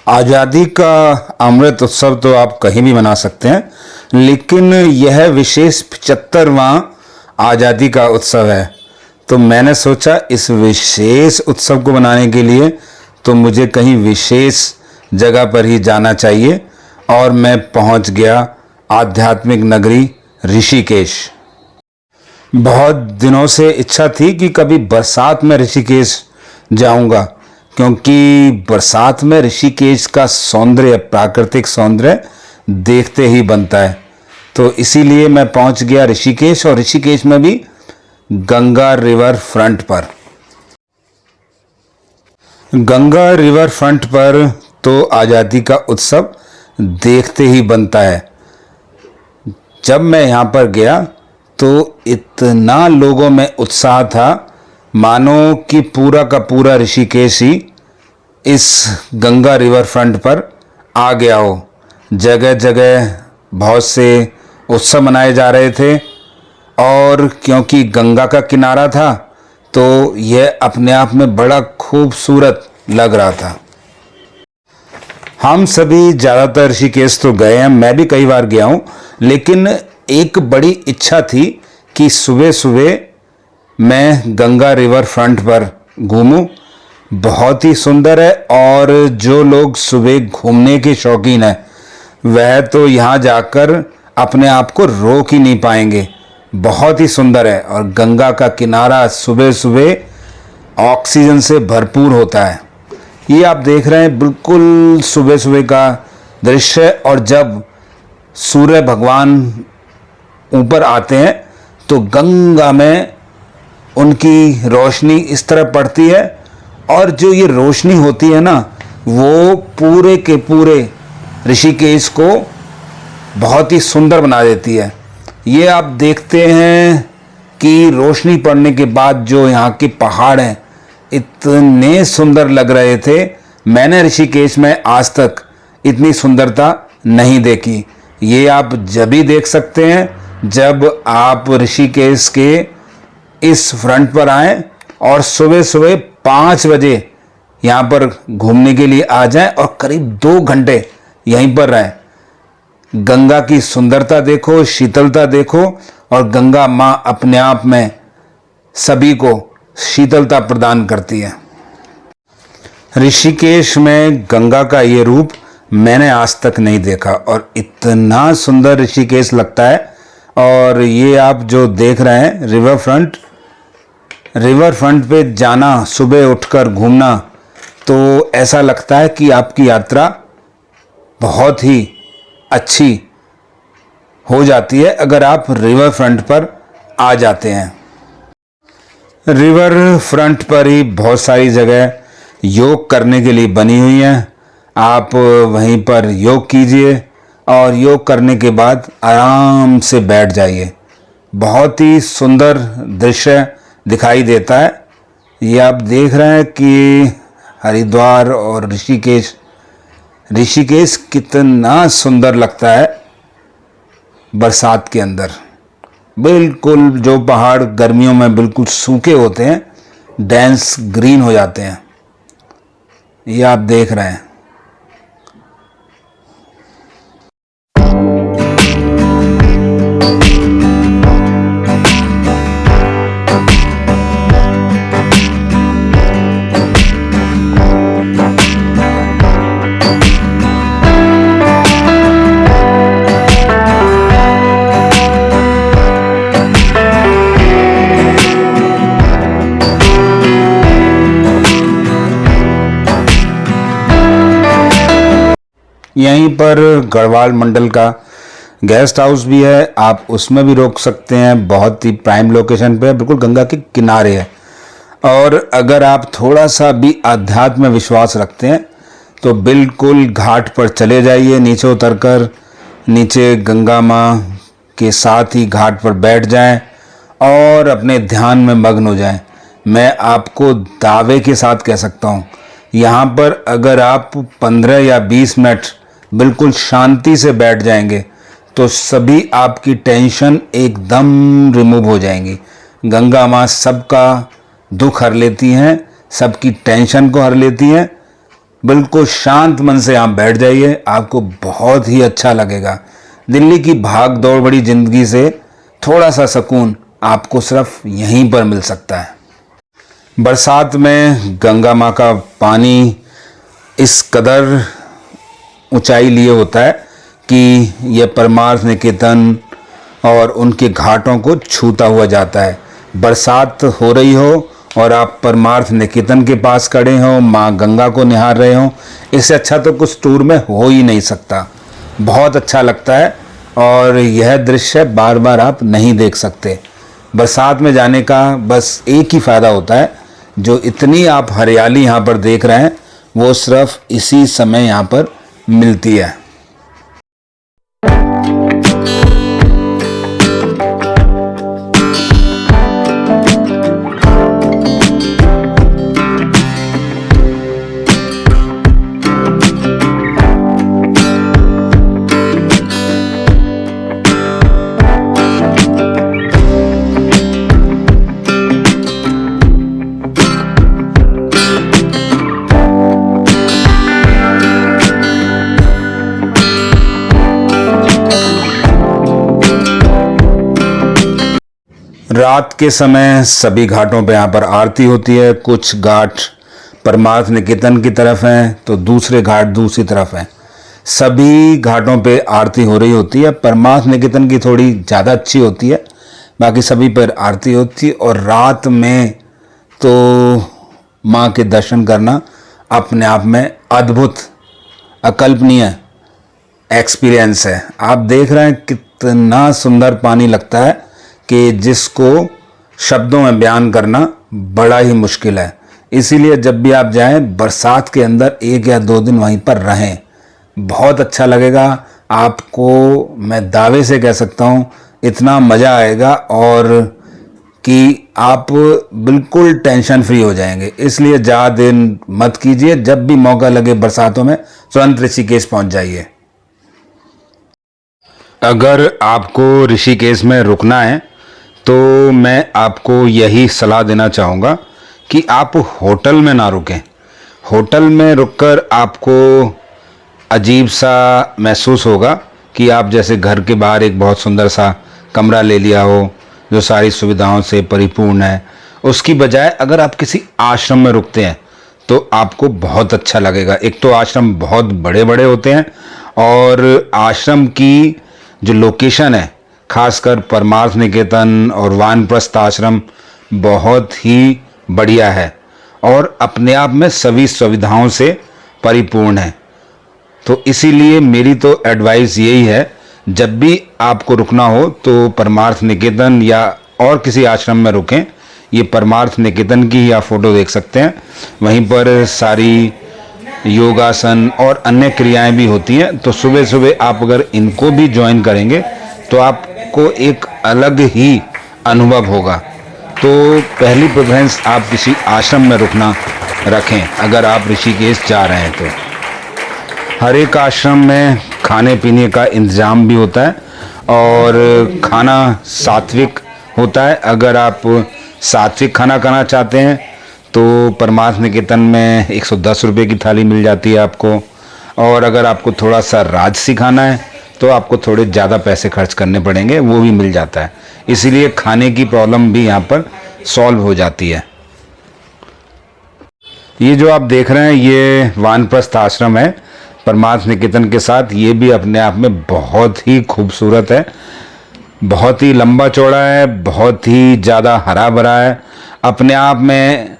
आज़ादी का अमृत उत्सव तो आप कहीं भी मना सकते हैं, लेकिन यह विशेष 75वां आज़ादी का उत्सव है। तो मैंने सोचा इस विशेष उत्सव को मनाने के लिए तो मुझे कहीं विशेष जगह पर ही जाना चाहिए और मैं पहुंच गया आध्यात्मिक नगरी ऋषिकेश। बहुत दिनों से इच्छा थी कि कभी बरसात में ऋषिकेश जाऊंगा, क्योंकि बरसात में ऋषिकेश का सौंदर्य, प्राकृतिक सौंदर्य देखते ही बनता है। तो इसीलिए मैं पहुंच गया ऋषिकेश, और ऋषिकेश में भी गंगा रिवर फ्रंट पर। गंगा रिवर फ्रंट पर तो आज़ादी का उत्सव देखते ही बनता है। जब मैं यहाँ पर गया तो इतना लोगों में उत्साह था, मानो कि पूरा का पूरा ऋषिकेश ही इस गंगा रिवर फ्रंट पर आ गया हो। जगह जगह बहुत से उत्सव मनाए जा रहे थे, और क्योंकि गंगा का किनारा था तो यह अपने आप में बड़ा खूबसूरत लग रहा था। हम सभी ज़्यादातर ऋषिकेश तो गए हैं, मैं भी कई बार गया हूँ, लेकिन एक बड़ी इच्छा थी कि सुबह सुबह मैं गंगा रिवर फ्रंट पर घूमूं। बहुत ही सुंदर है, और जो लोग सुबह घूमने के शौकीन हैं वह तो यहाँ जाकर अपने आप को रोक ही नहीं पाएंगे। बहुत ही सुंदर है, और गंगा का किनारा सुबह सुबह ऑक्सीजन से भरपूर होता है। ये आप देख रहे हैं बिल्कुल सुबह सुबह का दृश्य, और जब सूर्य भगवान ऊपर आते हैं तो गंगा में उनकी रोशनी इस तरह पड़ती है, और जो ये रोशनी होती है ना, वो पूरे के पूरे ऋषिकेश को बहुत ही सुंदर बना देती है। ये आप देखते हैं कि रोशनी पड़ने के बाद जो यहाँ के पहाड़ हैं इतने सुंदर लग रहे थे। मैंने ऋषिकेश में आज तक इतनी सुंदरता नहीं देखी। ये आप जब भी देख सकते हैं जब आप ऋषिकेश के इस फ्रंट पर आएं और सुबह सुबह 5 बजे यहाँ पर घूमने के लिए आ जाएं और करीब 2 घंटे यहीं पर रहें। गंगा की सुंदरता देखो, शीतलता देखो, और गंगा माँ अपने आप में सभी को शीतलता प्रदान करती है। ऋषिकेश में गंगा का ये रूप मैंने आज तक नहीं देखा, और इतना सुंदर ऋषिकेश लगता है। और ये आप जो देख रहे हैं रिवर फ्रंट पे जाना, सुबह उठकर घूमना, तो ऐसा लगता है कि आपकी यात्रा बहुत ही अच्छी हो जाती है अगर आप रिवर फ्रंट पर आ जाते हैं। रिवर फ्रंट पर ही बहुत सारी जगह योग करने के लिए बनी हुई हैं। आप वहीं पर योग कीजिए, और योग करने के बाद आराम से बैठ जाइए। बहुत ही सुंदर दृश्य दिखाई देता है। ये आप देख रहे हैं कि हरिद्वार और ऋषिकेश कितना सुंदर लगता है बरसात के अंदर। बिल्कुल जो पहाड़ गर्मियों में बिल्कुल सूखे होते हैं, डेंस ग्रीन हो जाते हैं। ये आप देख रहे हैं। यहीं पर गढ़वाल मंडल का गेस्ट हाउस भी है, आप उसमें भी रोक सकते हैं। बहुत ही प्राइम लोकेशन पे, बिल्कुल गंगा के किनारे है। और अगर आप थोड़ा सा भी अध्यात्म में विश्वास रखते हैं तो बिल्कुल घाट पर चले जाइए। नीचे उतरकर नीचे गंगा माँ के साथ ही घाट पर बैठ जाएं और अपने ध्यान में मग्न हो जाएं। मैं आपको दावे के साथ कह सकता हूँ, यहाँ पर अगर आप 15 या 20 मिनट बिल्कुल शांति से बैठ जाएंगे तो सभी आपकी टेंशन एकदम रिमूव हो जाएंगी। गंगा माँ सबका दुख हर लेती हैं, सबकी टेंशन को हर लेती हैं। बिल्कुल शांत मन से आप बैठ जाइए, आपको बहुत ही अच्छा लगेगा। दिल्ली की भाग दौड़ बड़ी ज़िंदगी से थोड़ा सा सुकून आपको सिर्फ यहीं पर मिल सकता है। बरसात में गंगा माँ का पानी इस कदर ऊंचाई लिए होता है कि यह परमार्थ निकेतन और उनके घाटों को छूता हुआ जाता है। बरसात हो रही हो और आप परमार्थ निकेतन के पास खड़े हो, माँ गंगा को निहार रहे हो, इससे अच्छा तो कुछ टूर में हो ही नहीं सकता। बहुत अच्छा लगता है और यह दृश्य बार बार आप नहीं देख सकते। बरसात में जाने का बस एक ही फ़ायदा होता है, जो इतनी आप हरियाली यहाँ पर देख रहे हैं वो सिर्फ इसी समय यहाँ पर मिलती है। रात के समय सभी घाटों पे यहाँ पर आरती होती है। कुछ घाट परमार्थ निकेतन की तरफ हैं तो दूसरे घाट दूसरी तरफ हैं। सभी घाटों पे आरती हो रही होती है। परमार्थ निकेतन की थोड़ी ज़्यादा अच्छी होती है, बाकी सभी पर आरती होती है। और रात में तो माँ के दर्शन करना अपने आप में अद्भुत, अकल्पनीय एक्सपीरियंस है। आप देख रहे हैं कितना सुंदर पानी लगता है कि जिसको शब्दों में बयान करना बड़ा ही मुश्किल है। इसीलिए जब भी आप जाएं बरसात के अंदर 1 या 2 दिन वहीं पर रहें, बहुत अच्छा लगेगा आपको। मैं दावे से कह सकता हूँ इतना मज़ा आएगा और कि आप बिल्कुल टेंशन फ्री हो जाएंगे। इसलिए ज़्यादा दिन मत कीजिए, जब भी मौका लगे बरसातों में तुरंत ऋषिकेश पहुंच जाइए। अगर आपको ऋषिकेश में रुकना है तो मैं आपको यही सलाह देना चाहूँगा कि आप होटल में ना रुकें। होटल में रुककर आपको अजीब सा महसूस होगा कि आप जैसे घर के बाहर एक बहुत सुंदर सा कमरा ले लिया हो जो सारी सुविधाओं से परिपूर्ण है। उसकी बजाय अगर आप किसी आश्रम में रुकते हैं तो आपको बहुत अच्छा लगेगा। एक तो आश्रम बहुत बड़े बड़े होते हैं और आश्रम की जो लोकेशन है, खासकर परमार्थ निकेतन और वानप्रस्थ आश्रम, बहुत ही बढ़िया है और अपने आप में सभी सुविधाओं से परिपूर्ण है। तो इसीलिए मेरी तो एडवाइस यही है, जब भी आपको रुकना हो तो परमार्थ निकेतन या और किसी आश्रम में रुकें। ये परमार्थ निकेतन की ही आप फोटो देख सकते हैं। वहीं पर सारी योगासन और अन्य क्रियाएं भी होती हैं। तो सुबह सुबह आप अगर इनको भी ज्वाइन करेंगे तो आपको एक अलग ही अनुभव होगा। तो पहली प्रेफरेंस आप किसी आश्रम में रुकना रखें अगर आप ऋषिकेश जा रहे हैं तो। हर एक आश्रम में खाने पीने का इंतज़ाम भी होता है और खाना सात्विक होता है। अगर आप सात्विक खाना खाना चाहते हैं तो परमार्थ निकेतन में 110 रुपये की थाली मिल जाती है आपको। और अगर आपको थोड़ा सा राजसी खाना है तो आपको थोड़े ज़्यादा पैसे खर्च करने पड़ेंगे, वो भी मिल जाता है। इसीलिए खाने की प्रॉब्लम भी यहाँ पर सॉल्व हो जाती है। ये जो आप देख रहे हैं ये वानप्रस्थ आश्रम है परमार्थ निकेतन के साथ। ये भी अपने आप में बहुत ही खूबसूरत है, बहुत ही लंबा चौड़ा है, बहुत ही ज़्यादा हरा भरा है अपने आप में।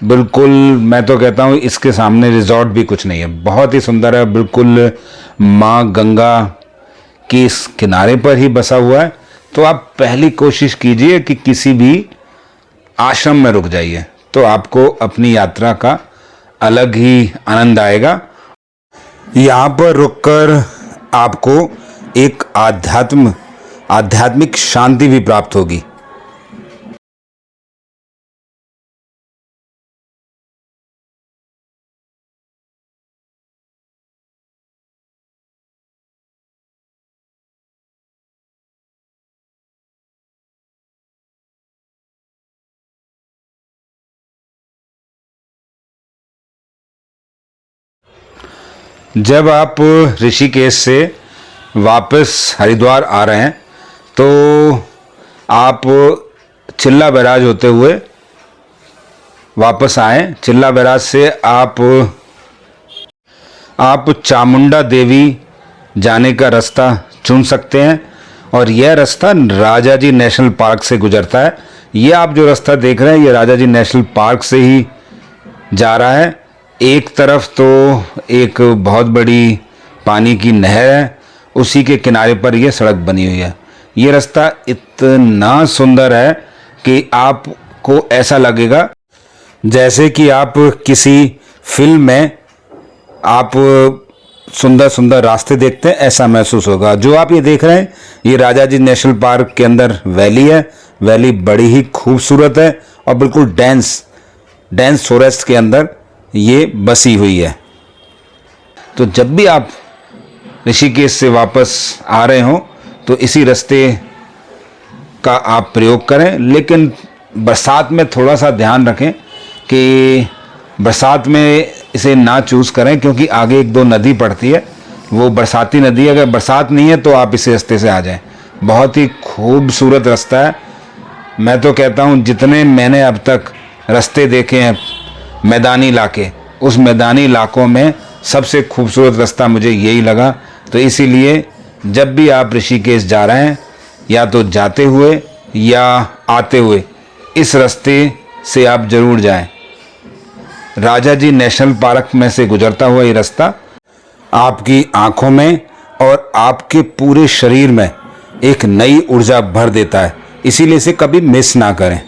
बिल्कुल मैं तो कहता हूँ इसके सामने रिजॉर्ट भी कुछ नहीं है। बहुत ही सुंदर है, बिल्कुल माँ गंगा के इस किनारे पर ही बसा हुआ है। तो आप पहली कोशिश कीजिए कि किसी भी आश्रम में रुक जाइए, तो आपको अपनी यात्रा का अलग ही आनंद आएगा। यहाँ पर रुककर आपको एक आध्यात्मिक शांति भी प्राप्त होगी। जब आप ऋषिकेश से वापस हरिद्वार आ रहे हैं तो आप चिल्ला बैराज होते हुए वापस आएँ। चिल्ला बैराज से आप चामुंडा देवी जाने का रास्ता चुन सकते हैं और यह रास्ता राजाजी नेशनल पार्क से गुजरता है। ये आप जो रास्ता देख रहे हैं ये राजाजी नेशनल पार्क से ही जा रहा है। एक तरफ तो एक बहुत बड़ी पानी की नहर है, उसी के किनारे पर यह सड़क बनी हुई है। ये रास्ता इतना सुंदर है कि आपको ऐसा लगेगा जैसे कि आप किसी फिल्म में आप सुंदर सुंदर रास्ते देखते हैं, ऐसा महसूस होगा। जो आप ये देख रहे हैं ये राजाजी नेशनल पार्क के अंदर वैली है। वैली बड़ी ही खूबसूरत है और बिल्कुल डेंस फॉरेस्ट के अंदर ये बसी हुई है। तो जब भी आप ऋषिकेश से वापस आ रहे हो तो इसी रास्ते का आप प्रयोग करें, लेकिन बरसात में थोड़ा सा ध्यान रखें कि बरसात में इसे ना चूज़ करें, क्योंकि आगे एक दो नदी पड़ती है, वो बरसाती नदी है। अगर बरसात नहीं है तो आप इस रास्ते से आ जाएं। बहुत ही खूबसूरत रास्ता है। मैं तो कहता हूँ जितने मैंने अब तक रास्ते देखे हैं मैदानी इलाके, उस मैदानी इलाकों में सबसे खूबसूरत रास्ता मुझे यही लगा। तो इसीलिए जब भी आप ऋषिकेश जा रहे हैं, या तो जाते हुए या आते हुए, इस रास्ते से आप ज़रूर जाएं। राजाजी नेशनल पार्क में से गुजरता हुआ ये रास्ता आपकी आँखों में और आपके पूरे शरीर में एक नई ऊर्जा भर देता है। इसीलिए इसे कभी मिस ना करें।